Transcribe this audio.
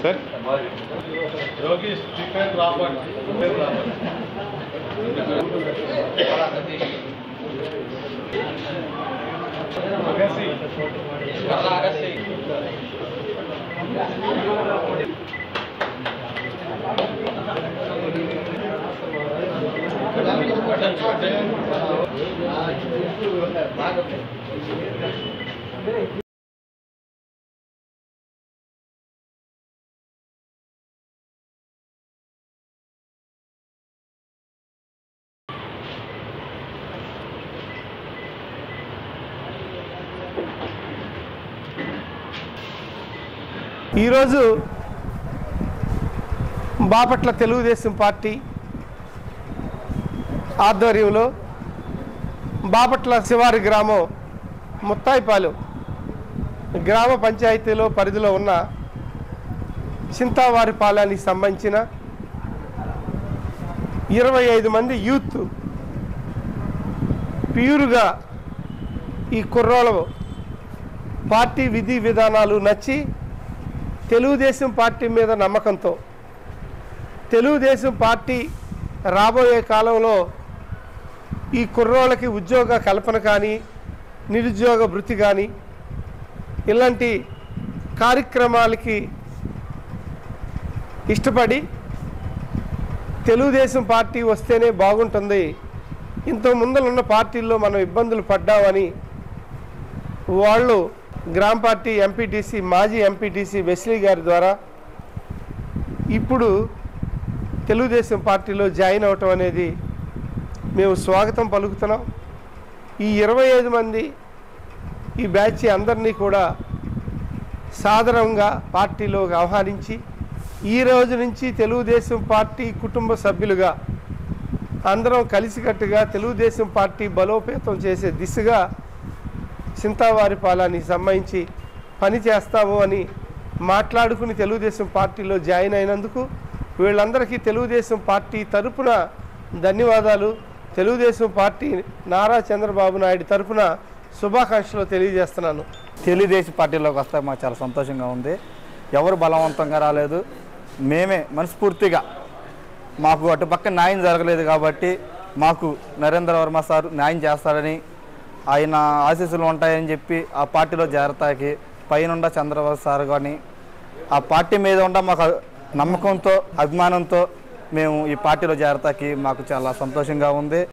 Sir Yogesh chicken Robert ఈరోజు Bapatla Telugu Desam party ఆధ్వర్యంలో బాపట్ల శివారి గ్రామం ముత్తాయిపాలెం గ్రామ పంచాయతీలో పరిధిలో ఉన్న చింతావారిపాలెనికి సంబంధించిన 25 మంది యూత్ ప్యూర్గా ఈ కుర్రోళ్ళ పార్టీ విధి విధానాలు నచ్చి తెలుగుదేశం పార్టీ మీద నమ్మకంతో తెలుగుదేశం పార్టీ రాబోయే కాలంలో ఈ కుర్రోళ్ళకి ఉద్యోగ కల్పన కానీ నిరుద్యోగ భృతి కానీ ఇలాంటి కార్యక్రమాలకి ఇష్టపడి తెలుగుదేశం పార్టీ వస్తేనే బాగుంటుంది, ఇంత ముందలున్న పార్టీల్లో మనం ఇబ్బందులు పడ్డామని వాళ్ళు గ్రామ పార్టీ ఎంపీటీసీ మాజీ ఎంపీటీసీ వెస్లీ గారి ద్వారా ఇప్పుడు తెలుగుదేశం పార్టీలో జాయిన్ అవటం అనేది మేము స్వాగతం పలుకుతున్నాం. ఈ 25 మంది ఈ బ్యాచ్ అందరినీ కూడా సాధారణంగా పార్టీలోకి ఆహ్వానించి ఈ రోజు నుంచి తెలుగుదేశం పార్టీ కుటుంబ సభ్యులుగా అందరం కలిసికట్టుగా తెలుగుదేశం పార్టీ బలోపేతం చేసే దిశగా చింతావారిపాలెనికి సంబంధించి పని చేస్తాము అని మాట్లాడుకుని తెలుగుదేశం పార్టీలో జాయిన్ అయినందుకు వీళ్ళందరికీ తెలుగుదేశం పార్టీ తరపున ధన్యవాదాలు, తెలుగుదేశం పార్టీ నారా చంద్రబాబు నాయుడు తరపున శుభాకాంక్షలు తెలియజేస్తున్నాను. తెలుగుదేశం పార్టీలోకి వస్తే మాకు చాలా సంతోషంగా ఉంది. ఎవరు బలవంతంగా రాలేదు, మేమే మనస్ఫూర్తిగా మాకు అటుపక్క న్యాయం జరగలేదు కాబట్టి మాకు నరేంద్ర వర్మ సార్ న్యాయం చేస్తారని ఆయన ఆశీస్సులు ఉంటాయని చెప్పి ఆ పార్టీలో చేరతాకి పైన చంద్రబాబు సార్ కానీ ఆ పార్టీ మీద ఉన్న మాకు నమ్మకంతో అభిమానంతో మేము ఈ పార్టీలో చేరతాకి మాకు చాలా సంతోషంగా ఉంది.